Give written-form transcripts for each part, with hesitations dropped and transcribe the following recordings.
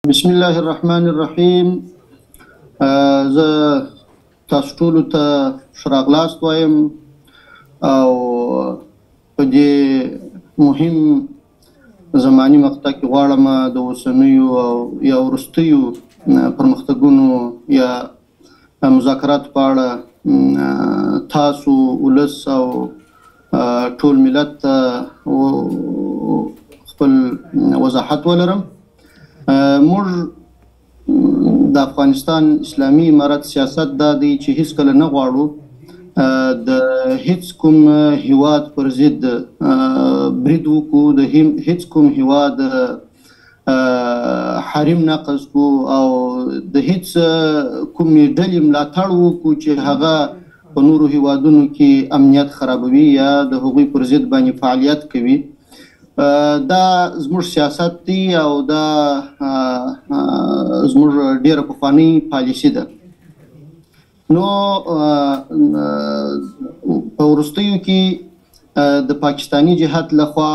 بسم الله الرحمن الرحیم. زه تاسو ټولو ته ښه راغلاست وایم او په دې مهم زماني مقطع کې غواړم د اوسنیو او یا وروستیو پرمختګونو یا مذاکراتو په اړه تاسو ولس او ټول ملت ته خپل وضاحت ولرم. موږ د افغانستان اسلامي امارت سیاست دا دی چې هیڅ کله نه غواړو د هیڅ کوم هیواد پر ضد برید وکړو، د هیڅ کوم هیواد حریم نقض کو او د هیڅ کومې ډلې ملاتړ وکړو چې هغه په نورو هیوادونو کې امنیت خرابوي یا د هغوی پر ضد باندې فعالیت کوي. دا زموږ سیاست دی او دا زموږ ډیره پخوانۍ پالیسي ده. نو په وروستیو کې د پاکستاني جهات لخوا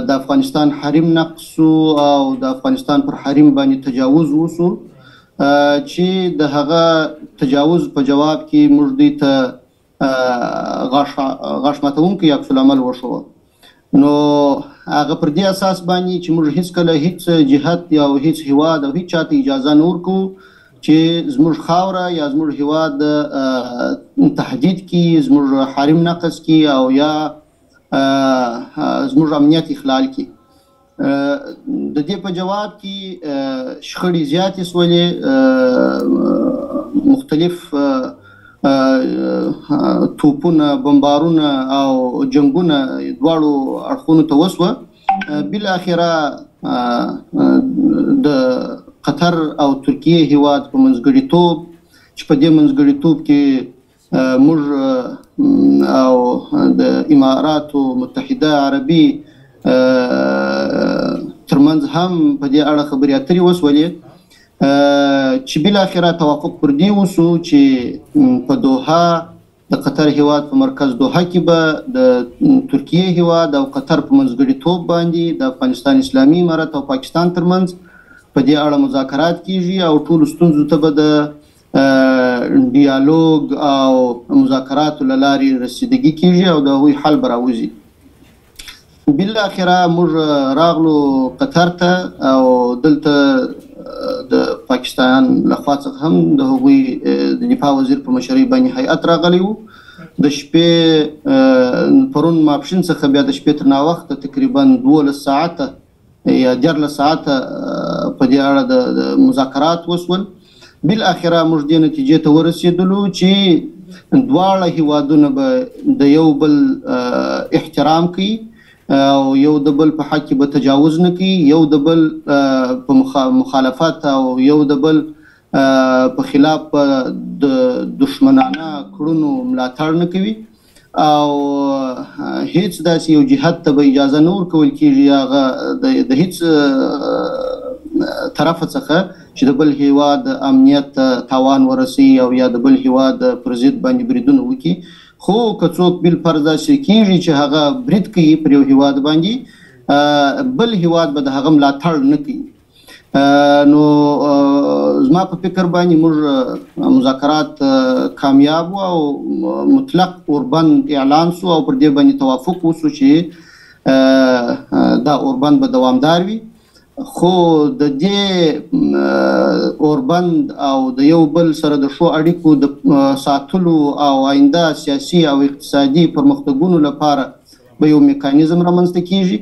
د افغانستان حریم نقض او د افغانستان پر حریم باندې تجاوز وسو چې د هغه تجاوز په جواب کې موږ دوی ته غاښ ماتونکی عکس العمل وشو. نو هغه پر دې اساس باندې چې موږ هیڅکله هیڅ جهت یا هیڅ هیواد او هیڅ چاته اجازه نه ورکوو چې زموږ خاوره یا زموږ هیواد تهدید کړي، زموږ حریم نقض کړي او یا زموږ امنیت اخلال کړي. د دې په جواب کې شخړې زیاتې شولې، مختلف توپونه، بمبارونه او جنگونه دواړو اړخونو ته وسوه. بالاخره د قطر او ترکیه هیواد په منځګړیتوب چې په دې منځګړیتوب کې موږ او د اماراتو متحده عربي ترمنځ هم په دې اړه خبرې اترې وسولې چې بالاخره توافق پر دې وسو چې په دوحه د قطر هیواد په مرکز دوحه کې به د ترکیه هیواد او قطر په منځګړیتوب باندې د افغانستان اسلامي امارت او پاکستان ترمنځ په دې اړه مذاکرات کیږي او ټولو ستونزو ته به د ډیالوګ او مذاکراتو له لارې رسیدګي کیږي او د هغوی حل به راوځي. بالاخره موږ راغلو قطر ته او دلته د پاکستان لخوا څخه هم د هغوی د دفاع وزیر په مشرۍ باندې هیئت راغلی و. د شپې پرون ماپښین څخه بیا د شپې تر ناوخته تقریبا 12 ساعته یا 14 ساعته په دې اړه د مذاکرات وسول. بالاخره موږ دې نتیجې ته ورسېدلو چې دواړه هیوادونه به د یو بل احترام کوي او یو د بل په حق کې به تجاوز نه کوي، یو د بل په مخالفت او یو د بل په خلاف د دشمنانه کړنو ملاتړ نه کوي او هیڅ داسې یو جهت ته به اجازه نه ورکول کېږي هغه د هیڅ طرفه څخه چې د بل هیواد امنیت تاوان ورسوي او یا د بل هیواد پر ضد باندې بریدونه وکړي. خو که څوک بل فرض داسې کېږي چې هغه برید کوي پر یو هیواد باندې، بل هیواد به د هغه ملاتړ نه کوي. نو زما په فکر باندې موږ مذاکرات کامیاب او مطلق اوربند اعلان سو او پر دې باندې توافق وسو چې دا اوربند به دوامدار وي. خو د دې اوربند او د یو بل سره د ښو اړیکو د ساتلو او آینده سیاسي او اقتصادي پرمختګونو لپاره به یو میکانیزم رامنځته کیږي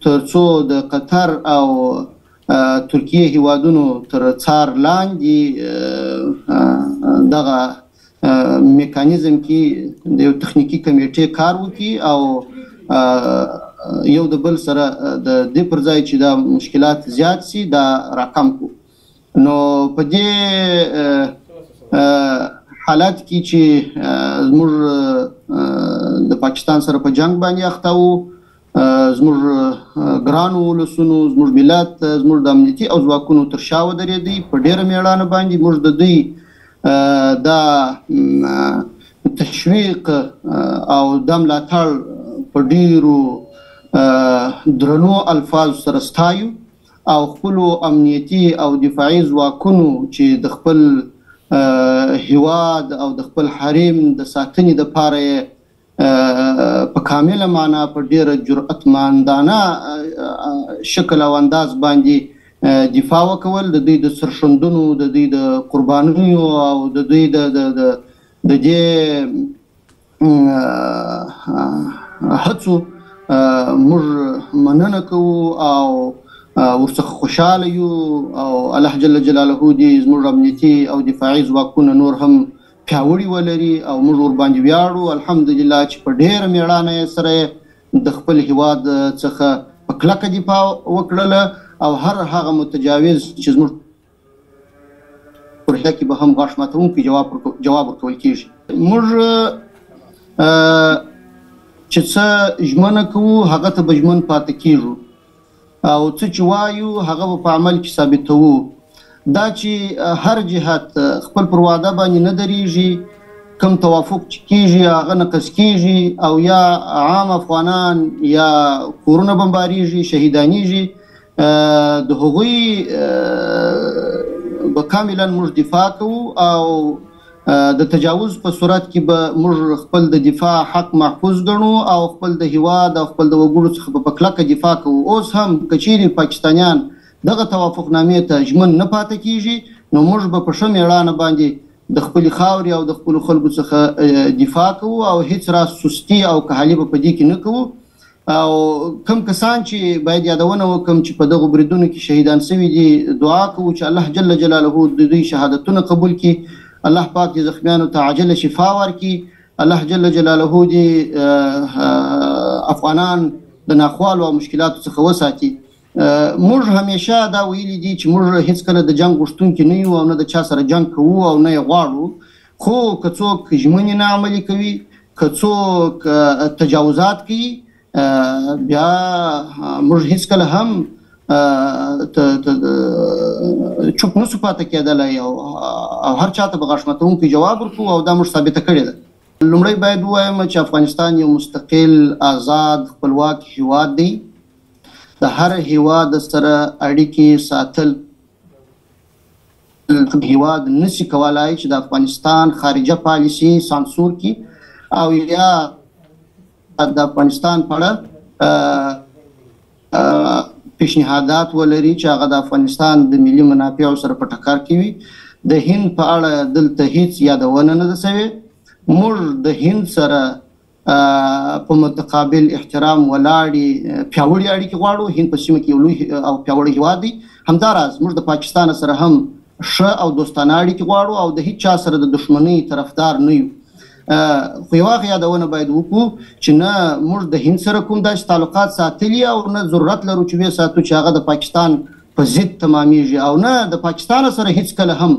تر څو د قطر او ترکیه هیوادونو تر څار لاندې دغه میکانیزم کې د یو تخنیکی کمیټې کار وکړي او یو د بل سره د دې پر ځای چې دا مشکلات زیات سي دا راکم کو. نو په دې حالت کې چې زموږ د پاکستان سره په جنگ باندې اخته وو، زموږ ګرانو ولسونو، زموږ ملت، زموږ د امنیتي او ځواکونو تر شا ودرېدی په ډېره مېړانه باندې موږ د دوی دا تشویق او د ملاتړ په ډېرو درنو الفاظ سره ستایو او خپلو امنیتي او دفاعي ځواکونو چې د خپل هیواد او د خپل حریم د ساتنې دپاره یې په کامله معنا په ډېره جرأتمندانه شکل او انداز باندې دفاع وکول، د دوی د سرښندنو، د دوی د قربانیو او د دوی د دې هڅو موږ مننه کوو او ورڅخه خوشحاله یو او الله جل جلاله دې زموږ امنیتي او دفاعي ځواکونه نور هم پیاوړي ولري او موږ ورباندې ویاړو الحمدلله چې په ډېره مېړانه سره د خپل هیواد څخه په کلکه دفاع وکړله او هر هغه متجاوز چې زموږ پر هغه کې به هم غاښ ماتونکی جواب ورکول کېږي. موږ چې څه ژمنه کوو هغه ته به ژمن پاتې کېږو او څه چې وایو هغه به په عمل کې ثابتوو. دا چې هر جهت خپل پر وعده باندې نه درېږي، کم توافق چې کېږي هغه نقض کېږي او یا عام افغانان یا کورونه بمبارېږي، شهیدانېږي، د هغوی به کاملا موږ دفاع کوو او د تجاوز په صورت کې به موږ خپل د دفاع حق محفوظ ګڼو او خپل د هیواد او خپل د وګړو څخه په کلکه دفاع کوو. اوس هم که چیرې پاکستانیان دغه توافقنامې ته ژمن نه پاتې کېږي نو موږ به په ښه مېړانه باندې د خپلې خاورې او د خپلو خلکو څخه دفاع کوو او هیڅ راز سستي او کهالي به په دې کې نه کوو. او کم کسان چې باید یادونه وکړم چې په دغو بریدونو کې شهیدان شوي دي، دعا کوو چې الله جل جلاله د دوی شهادتونه قبول کړي، الله پاک دې زخمیانو ته عاجله شفا ورکړي، الله جل جلاله دې افغانان د ناخوالو او مشکلاتو څخه وساتي. موږ همیشه دا ویلي دي چې موږ هیڅکله د جنګ غوښتونکي نه یو او نه د چا سره جنګ کوو او نه یې غواړو، خو که څوک ژمنې نه عملي کوي، که څوک تجاوزات کوي، بیا موږ هیڅکله هم چوپ نسو پاتې کېدلی او هر چاته به غاښ ماتونکی جواب ورکوو او دا موږ ثابته کړې ده. لومړی باید ووایم چې افغانستان یو مستقل آزاد خپلواک هیواد دی. د هر هیواد سره اړیکې ساتل هیواد نشي کولای چې د افغانستان خارجه پالیسي سانسور کړي او یا د افغانستان په اړه پیشنهادات ولري چې هغه د افغانستان د ملي منافعو سره په ټکر کې وي. د هند په اړه دلته هیڅ یادونه نه ده سوې. موږ د هند سره په متقابل احترام ولاړې پیاوړې اړیکې غواړو. هند په سیمه کې یو لوی او پیاوړی هیواد دی. همداراز موږ د پاکستان سره هم ښه او دوستانه اړیکې غواړو او د هیڅ چا سره د دښمنۍ طرفدار نه یو. خو یو هغه یادونه باید وکړو چې نه موږ د هند سره کوم داسې تعلقات ساتلي او نه ضرورت لرو چې ویې ساتو چې هغه د پاکستان په ضد تمامیږي او نه د پاکستان سره هیڅکله هم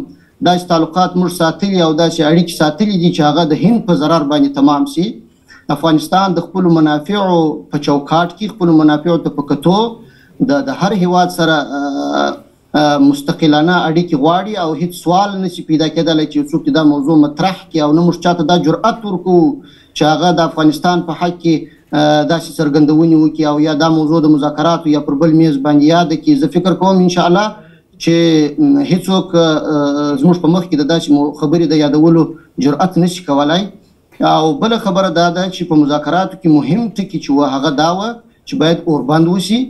داسې تعلقات موږ ساتلي او داسې اړیکې ساتلي دي چې هغه د هند په ضرر باندې تمام سي. افغانستان د خپلو منافعو په چوکاټ کې خپلو منافعو ته په کتو د هر هیواد سره مستقلانه اړیکې غواړي او هیڅ سوال نشي پیدا کېدلی چې څوک دا موضوع مطرح کړي او نه موږ چاته دا جرأت ورکوو چې هغه د افغانستان په حق کې داسې څرګندونې وکړي او یا دا موضوع د مذاکراتو یا پر بل میز باندې یاده کړي. زه فکر کوم انشاءالله چې هیڅوک زموږ په مخ کې د داسې خبرې د یادولو جرأت نشي کولای. او بله خبره دا ده چې په مذاکراتو کې مهم ټکي چې هغه دا وه چې باید اوربند وشي،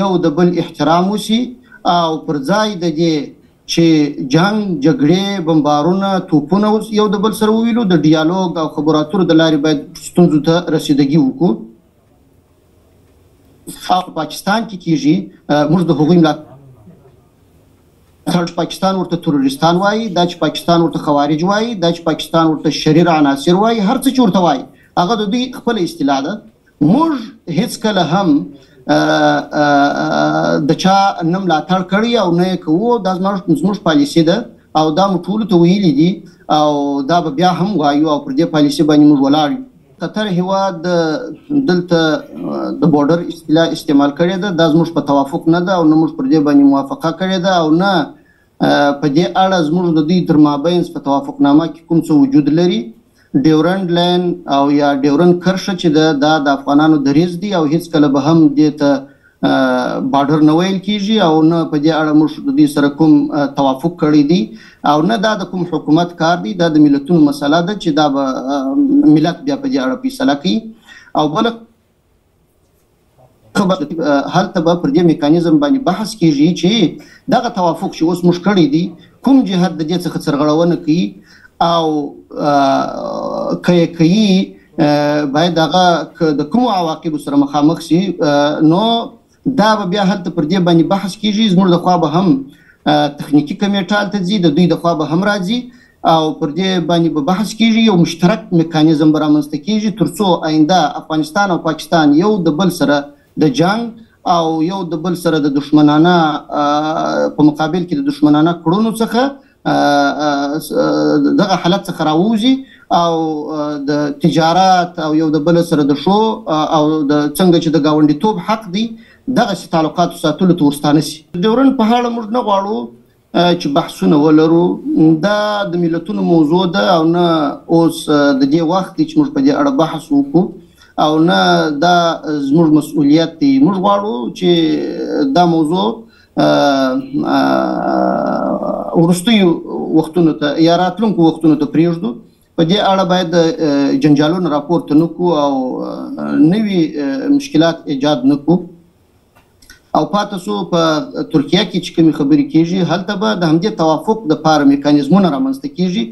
یو د بل احترام وشي او پر ځای د دې چې جنگ، جګړې، بمبارونه، توپونه یو د بل سره وویلو، د ډیالوګ او خبرو اترو د لارې باید ستونزو ته رسیدګي وکړو. او په پاکستان کې کېږي موږ د هغوی ملاتړ پاکستان ورته تروریستان وایي، دا چې پاکستان ورته خوارج وایي، دا چې پاکستان ورته شریر عناصر وایي، هر څه چې ورته وایي هغه د دوی خپله اصطلاح ده. موږ هیڅکله هم د چا نه ملاتړ کړی او نه یې کوو. دا زموږ پالیسي ده او دا موږ ټولو ته ویلي دي او دا به بیا هم وایو او پر دې پالیسي باندې موږ ولاړ یو. قطر هیواد دلته د بورډر اصطلاح استعمال کړې ده، دا زموږ په توافق نه ده او نه موږ پر دې باندې موافقه کړې ده او نه په دې اړه زموږ د دوی تر مابین په توافقنامه کې کوم څه وجود لري. ډیورنډ لاین او یا ډیورنډ کرښه چې ده دا د افغانانو دریځ دی او هیڅکله به هم دې ته بارډر نه ویل کیږي او نه په دې اړه موږ د دې سره کوم توافق کړی دی او نه دا د کوم حکومت کار دی دا د ملتونو مسله ده چې دا به ملت بیا په دې اړه فیصله کوي او بل هلته به پر دې میکانیزم باندې بحث کیږي چې دغه توافق چې اوس موږ کړی دی کوم جهت د دې څخه سرغړونه کوي او کوي باید هغه د کوم عواقب سره مخامخ شي نو دا به بیا هلته پر دې باندې بحث کیږي زموږ د خوا به هم تخنیکی کمیټه هلته ځي د دوی د خوا به هم راځي او پر دې باندې به بحث کیږي یو مشترک میکانیزم به رامنځته کیږي ترڅو آینده افغانستان او پاکستان یو د بل سره د جنگ او یو د بل سره د دشمنانه په مقابل کې د دشمنانه کړونو څخه دغه حالت څخه راوځي او د تجارت او یو د بل سره د شو او د څنګه چې د گاونډیتوب حق دی دغه تعلقات ساتلو ته ورستانه شي ډیورن په اړه موږ نه غواړو چې بحثونه ولرو دا د ملتونو موضوع ده او نه اوس د دې وخت چې موږ په دې اړه بحث وکړو او نه دا زموږ مسؤلیت دی موږ غواړو چې دا موضوع ورستیو وختونو ته یا راتلونکو وختونو ته پریږدو په دې اړه باید جنجالونه راپورته نکو او نوي مشکلات ایجاد نکو او پاتې سو په ترکیه کې چې کومې خبرې کیږي هلته به د همدې توافق د پاره میکانیزمونه رامنځته کیږي